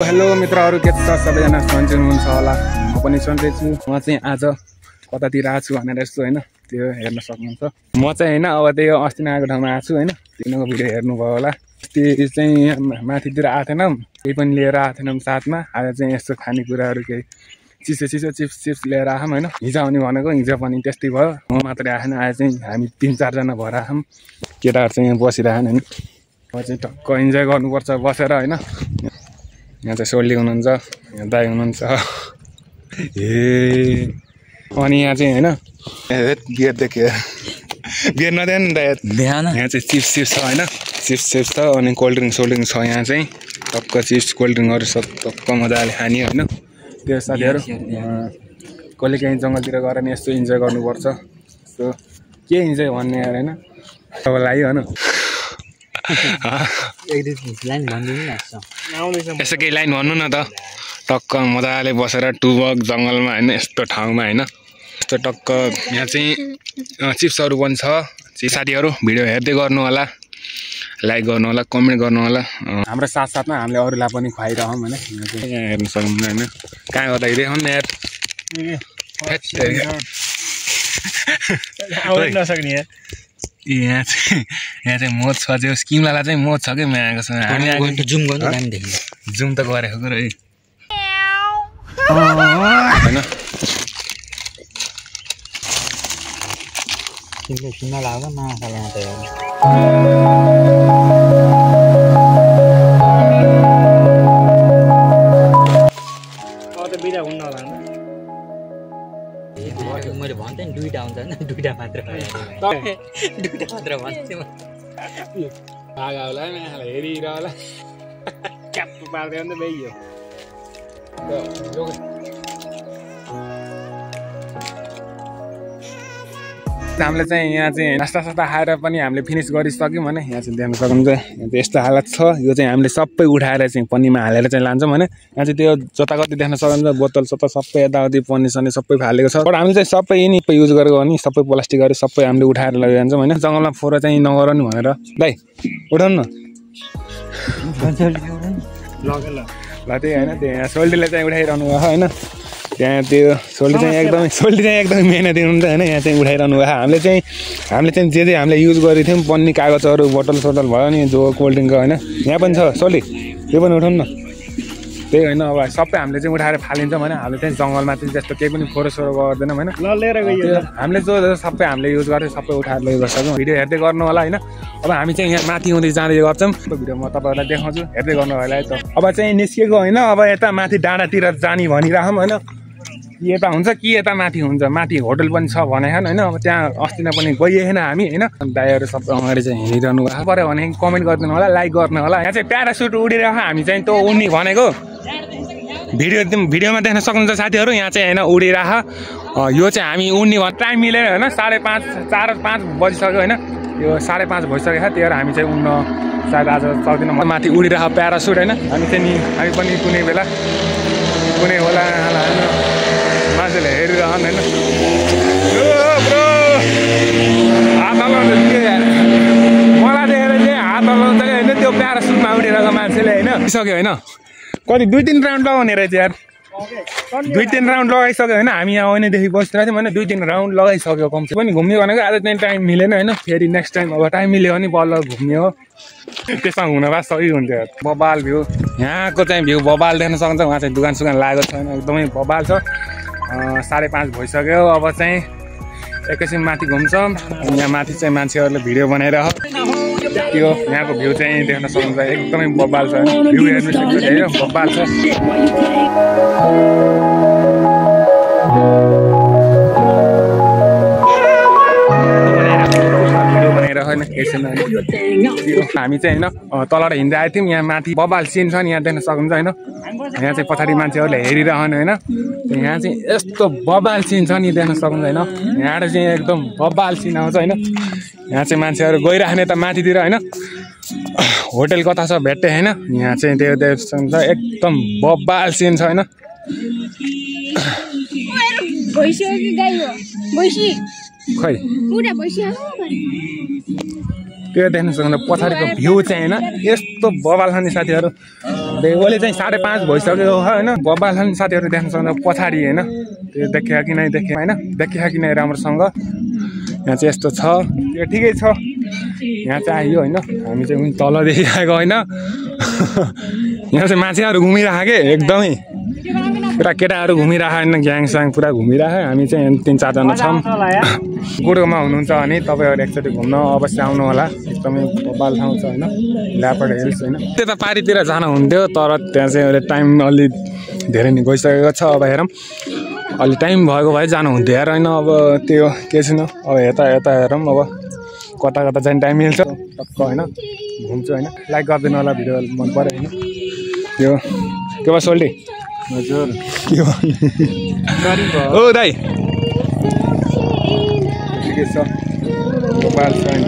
hello मित्रहरू के छ सबैजना सन्चै हुनुहुन्छ होला म पनि सन्चै छु म चाहिँ आज कतातिर आएको छु भनेर यस्तो हैन त्यो हेर्न सक्नुहुन्छ म चाहिँ हैन अब त्यो अस्ति आएको ठाउँमा आएको छु हैन तिनीको भिडियो हेर्नु भयो होला त्यो चाहिँ माथितिर आएको थिएनौँ केही पनि लिएर आएको थिएनौँ साथमा आज चाहिँ यस्तो खानेकुराहरू केही चिसो चिप्स लिएर आएँ हैन हिजो आउने भनेको हिजो पनि त्यस्तै भयो म मात्रै आएन आज चाहिँ हामी 3-4 जना भएर आएँ केटाहरू चाहिँ यहाँ बसिरहेछन् हैन म चाहिँ टक्क इन्जोय गर्नुपर्छ बसेर हैन यहाँ चाहिँ सोल्ली हुनुहुन्छ यहाँ दाइ हुनुहुन्छ अनि यहाँ चाहिँ हैन बियर देख्यो बियर नदेन यहाँ चाहिँ चिप्स छ हैन चिप्स छ अनि कोल्ड ड्रिङ्क छ यहाँ चाहिँ टक्क चिप्स कोल्ड ड्रिङ्कहरू सब टक्क मजाले खाने हैन त्यो साथीहरू कहिले काहीँ जङ्गलतिर गएर नि यस्तो इन्जोय गर्नुपर्छ यस्तो के इन्जोय भन्ने यार हैन तपाईँलाई हैन यसो केही लाइन भन्नु न त टक्क मजाले बसेर टुबक जङ्गलमा हैन यस्तो ठाउँमा हैन यस्तो टक्क यहाँ चाहिँ चिप्सहरू पनि छ साथीहरू भिडियो हेर्दै गर्नु होला लाइक गर्नु होला कमेन्ट गर्नु होला हाम्रो साथसाथमा हामीले अरूलाई पनि खुवाइरहौँ हैन यहाँ हेर्न सक्नुहुन्छ हैन कहाँ गर्दा देखाउँ न यार नसक्ने यार यहाँ चाहिँ मोज छ जो स्किमलालाई चाहिँ मोज छ कि म आएको छ हामी आएको जुम गर्नु दामी देखिन्छ जुम त गरेको कुरो है हैन तिमीले सुन्न लाग्यो नखाला त यार त बिदा हुन्न होला हैन मैले भन्थे नि दुईटा हुन्छ हैन दुईटा मात्र भन्थे म भागा होला मलाई हेरिर होला क्याप पार्दै अन्त बेइयो हामीले चाहिँ यहाँ चाहिँ नास्ता खाएर पनि हामीले फिनिस गरिसक्यौँ भने यहाँ चाहिँ देख्न सक्नुहुन्छ यहाँ चाहिँ यस्तो हालत छ यो चाहिँ हामीले सबै उठाएर चाहिँ पन्नीमा हालेर चाहिँ लान्छौँ होइन यहाँ चाहिँ त्यो जताकति देख्न सक्नुहुन्छ बोतल सबै यताउति पन्नी सन्नी सबै फालेको छ तर हामीले चाहिँ सबै यिनी युज गरेको हो नि सबै प्लास्टिकहरू सबै हामीले उठाएर लगिजान्छौँ होइन जङ्गलमा फोहोर चाहिँ नगरौँ भनेर दाइ उठाउनु न ल त्यही होइन त्यो यहाँ सोल्टीले चाहिँ उठाइरहनु भयो होइन त्यहाँ त्यो सोल्टी चाहिँ एकदमै मेहनती हुनुहुन्छ होइन यहाँ चाहिँ उठाइरहनु भयो हामीले चाहिँ जे हामीले युज गरेको थियौँ पन्नी कागजहरू बोतल भयो नि जो कोल्ड ड्रिङ्कको होइन यहाँ पनि छ सोल्टी त्यो पनि उठाउनु न त्यही होइन अब सबै हामीले चाहिँ उठाएर फालिन्छौँ होइन हामीले चाहिँ जङ्गलमा चाहिँ त्यस्तो केही पनि फोहोर गर्दैनौँ होइन हामीले जो सबै हामीले युज गरेर सबै उठाएर लगिसक्यौँ भिडियो हेर्दै गर्नु होला होइन अब हामी चाहिँ यहाँ माथि हुँदै जाँदै गर्छौँ भिडियो म तपाईँहरूलाई देखाउँछु हेर्दै गर्नु होला है त अब चाहिँ निस्केको होइन अब यता माथि डाँडातिर जाने भनिरहौँ होइन कि यता हुन्छ कि यता माथि हुन्छ माथि होटल पनि छ भनेको होइन अब त्यहाँ अस्ति नै पनि गइएन हामी होइन दाइहरू सबै अगाडि चाहिँ हिँडिरहनु भएको पऱ्यो भने कमेन्ट गरिदिनु होला लाइक गर्नु होला यहाँ चाहिँ प्यारासुट उडिरहेको हामी चाहिँ त्यो उड्ने भनेको भिडियोमा देख्न सक्नुहुन्छ साथीहरू यहाँ चाहिँ होइन उडिरह यो चाहिँ हामी उड्ने टाइम मिलेर होइन 4:30 बजिसक्यो होइन यो 5:30 भइसक्यो त्यही भएर हामी चाहिँ उड्न सायद आज सक्दैन माथि उडिरह प्यारासुट होइन हामी पनि कुनै बेला कुनै होला मान्छेले हेरिरहन् होइन हात हल्लाउँछ मलाई देखेर चाहिँ हात हल्लाउँछ कि होइन त्यो प्यारासुटमा उडिरहेको मान्छेले होइन सक्यो होइन कति 2-3 राउन्ड लगाउने रहेछ यार 2-3 राउन्ड लगाइसक्यो होइन हामी यहाँ आउनेदेखि बसिरहेको थियौँ होइन 2-3 राउन्ड लगाइसक्यो कम पनि घुम्ने भनेको आज चाहिँ टाइम मिलेन होइन फेरि नेक्स्ट टाइम अब टाइम मिल्यो भने बल्ल घुम्ने हो त्यसमा हुन भए सही हुन्थ्यो बबाल भ्यू यहाँको चाहिँ भ्यू बबाल देख्न सक्नुहुन्छ उहाँ चाहिँ दोकान लागेको छैन एकदमै बबाल छ 5:30 भइसक्यो अब चाहिँ एकैछिन माथि घुम्छौँ यहाँ माथि चाहिँ मान्छेहरूले भिडियो बनाइरह त्यो यहाँको भ्यू चाहिँ देख्न सक्नुहुन्छ एकदमै बबाल छ भ्यू हेर्नु सक्नुहुन्छ धेरै बबाल छ हामी चाहिँ होइन तलबाट हिँड्दै आएको थियौँ यहाँ माथि बबाल सिन छ नि यहाँ देख्न सक्नुहुन्छ होइन यहाँ चाहिँ पछाडि मान्छेहरूले हेरिरहनु होइन यहाँ चाहिँ यस्तो बबाल सिन छ नि देख्न सक्नुहुन्छ होइन यहाँ चाहिँ एकदम बबाल सिन आउँछ होइन यहाँ चाहिँ मान्छेहरू गइराख्ने त माथितिर होइन होटल कता छ भेट्टे होइन यहाँ चाहिँ त्यो देख्न सक्नुहुन्छ एकदम बबाल सिन छ होइन खै त्यो देख्न सक्नुहुन्छ पछाडिको भ्यू चाहिँ होइन यस्तो बबाल छ नि साथीहरू अहिले चाहिँ 5:30 भइसक्यो होइन बबाल छ नि साथीहरू देख्न सक्नुहुन्छ पछाडि होइन त्यो देखियो कि नै देखेँ होइन देखियो कि नै राम्रोसँग यहाँ चाहिँ यस्तो छ त्यो ठिकै छ यहाँ चाहिँ आयो होइन हामी चाहिँ उनी तलदेखि आएको होइन यहाँ चाहिँ मान्छेहरू घुमिरहेको के एकदमै पुरा केटाहरू घुमिरहेको होइन ग्याङस्याङ पुरा घुमिरहेको हामी चाहिँ 3-4 जना छौँ गुडोमा हुनुहुन्छ भने तपाईँहरू एकचोटि घुम्न अवश्य आउनु होला एकदमै बबाल ठाउँ छ होइन ल्यापर्ड हिल्स होइन त्यता पारितिर जान हुन्थ्यो तर त्यहाँ चाहिँ अहिले टाइम अलि धेरै नै गइसकेको छ अब हेरौँ अलि टाइम भएको भए जानु हुन्थ्यो यार होइन अब त्यो के छैन अब यता हेरौँ अब कता कता चाहिँ टाइम मिल्छ टक्क होइन घुम्छु होइन लाइक गरिदिनु होला भिडियो मन पऱ्यो होइन त्यो के भयो सोल्टी हजुर के हो ओ दाइ ठिकै छ गोपाल छ होइन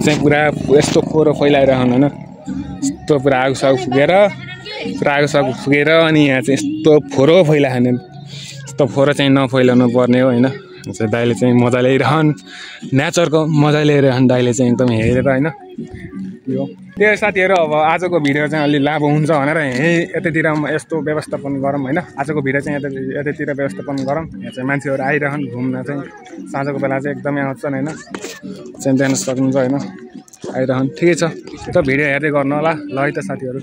चाहिँ पुरा यस्तो खोरो फैलाइरहनु होइन यस्तो पुरा आगोसागो फुकेर अनि यहाँ चाहिँ यस्तो फोरो फैलाएन यस्तो फोरो चाहिँ नफैलाउनु पर्ने हो होइन दाइले चाहिँ मजा ल्याइरहन् नेचरको मजा ल्याइरहन् दाइले चाहिँ एकदम हेरेर होइन यो त्यो साथीहरू अब आजको भिडियो चाहिँ अलि लामो हुन्छ भनेर यतैतिर यस्तो व्यवस्थापन गरौँ होइन आजको भिडियो चाहिँ यतैतिर व्यवस्थापन गरौँ यहाँ चाहिँ मान्छेहरू आइरहन् घुम्न चाहिँ साँझको बेला चाहिँ एकदमै आउँछन् होइन चाहिँ देख्न सक्नुहुन्छ होइन आइरहन् ठिकै छ त्यो भिडियो हेर्दै गर्नु होला ल है त साथीहरू